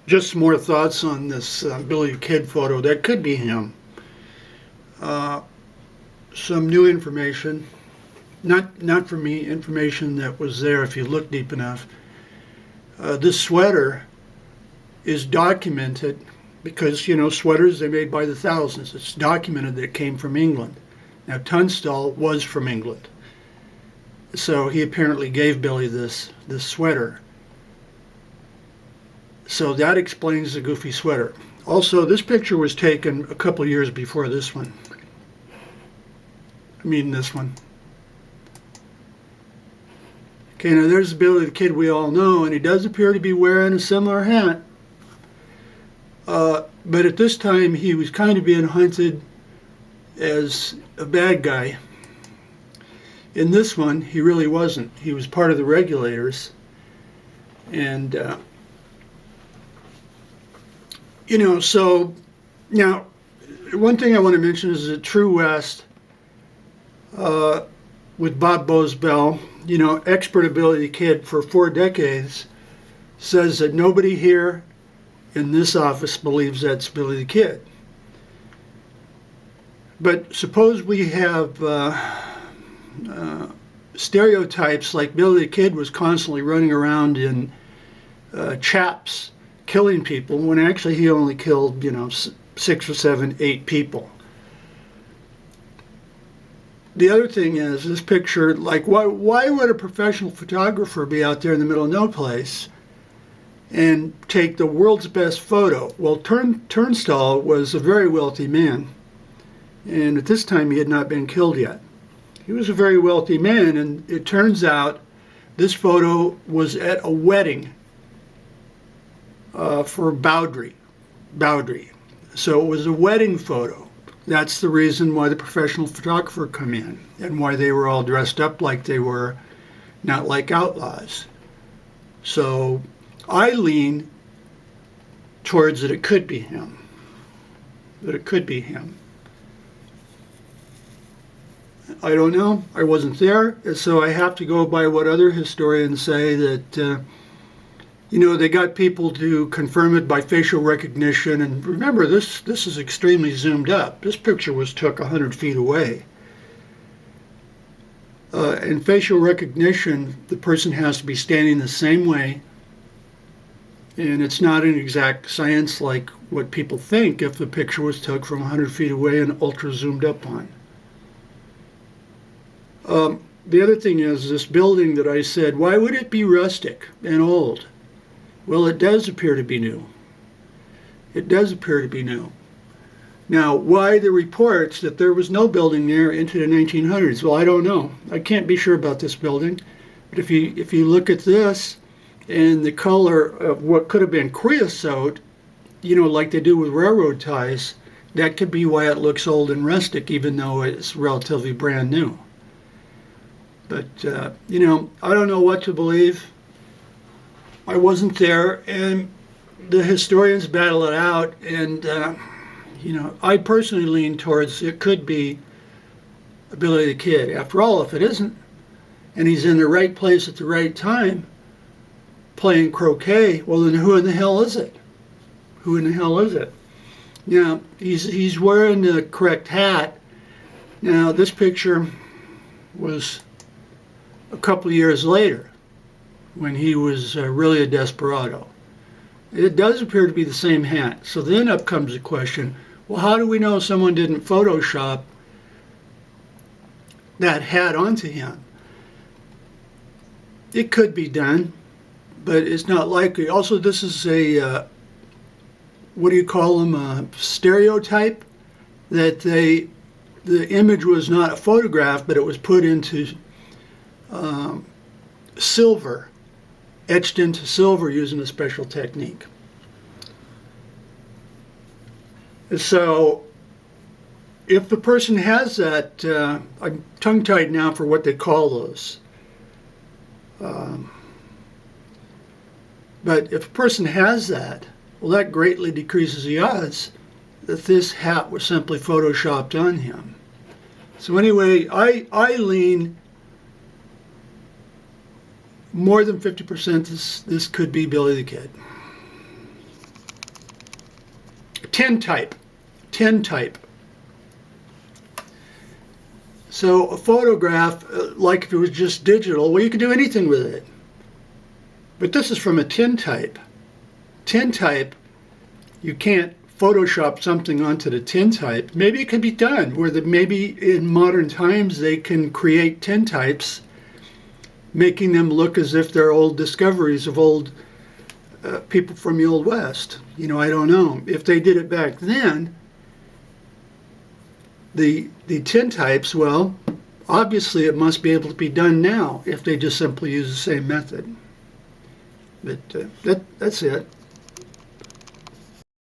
Just some more thoughts on this Billy the Kid photo. That could be him. Uh, some new information, not for me, information that was there if you look deep enough. This sweater is documented because, you know, sweaters they made by the thousands. It's documented that it came from England. Now, Tunstall was from England. So he apparently gave Billy this sweater. So that explains the goofy sweater. Also, this picture was taken a couple of years before this one. I mean this one. Okay, now there's Billy the Kid we all know, and he does appear to be wearing a similar hat. But at this time, he was kind of being hunted as a bad guy. In this one, he really wasn't. He was part of the regulators. And, you know, so now, one thing I want to mention is that True West, with Bob Bosbell, you know, expert ability kid for 4 decades, says that nobody here in this office believes that's Billy the Kid. But suppose we have stereotypes like Billy the Kid was constantly running around in chaps killing people when actually he only killed, you know, 6 or 7, 8 people. The other thing is this picture, like why would a professional photographer be out there in the middle of no place and take the world's best photo? Well, Turnstall was a very wealthy man, and at this time he had not been killed yet. He was a very wealthy man, and it turns out this photo was at a wedding for Bowdry. So it was a wedding photo. That's the reason why the professional photographer come in and why they were all dressed up like they were, not like outlaws. So I lean towards that it could be him. That it could be him. I don't know. I wasn't there, so I have to go by what other historians say that, you know, they got people to confirm it by facial recognition. And remember, this is extremely zoomed up. This picture was took 100 feet away. In facial recognition, the person has to be standing the same way. And it's not an exact science like what people think if the picture was took from 100 feet away and ultra zoomed up on. The other thing is this building that I said, why would it be rustic and old? Well, it does appear to be new. It does appear to be new. Now, why the reports that there was no building there into the 1900s? Well, I don't know. I can't be sure about this building. But if you look at this and the color of what could have been creosote, you know, like they do with railroad ties, that could be why it looks old and rustic, even though it's relatively brand new. But, you know, I don't know what to believe. I wasn't there, and the historians battle it out, and, you know, I personally lean towards it could be Billy the Kid. After all, if it isn't, and he's in the right place at the right time, playing croquet, well, then who in the hell is it? Who in the hell is it? Now, he's wearing the correct hat. Now, this picture was a couple of years later, when he was really a desperado. It does appear to be the same hat. So then up comes the question, well, how do we know someone didn't Photoshop that hat onto him? It could be done, but it's not likely. Also, this is a, what do you call them, a stereotype, that the image was not a photograph, but it was put into silver, etched into silver using a special technique. So if the person has that, I'm tongue-tied now for what they call those. But if a person has that, well, that greatly decreases the odds that this hat was simply photoshopped on him. So anyway, I lean more than 50% this could be Billy the Kid. tintype. Tintype. So a photograph, like if it was just digital, well, you can do anything with it. But this is from a tintype. Tintype, you can't Photoshop something onto the tintype. Maybe it can be done, where maybe in modern times they can create tintypes, making them look as if they're old discoveries of old people from the Old West. You know, I don't know. If they did it back then, the tintypes, well, obviously it must be able to be done now if they just simply use the same method. But that's it.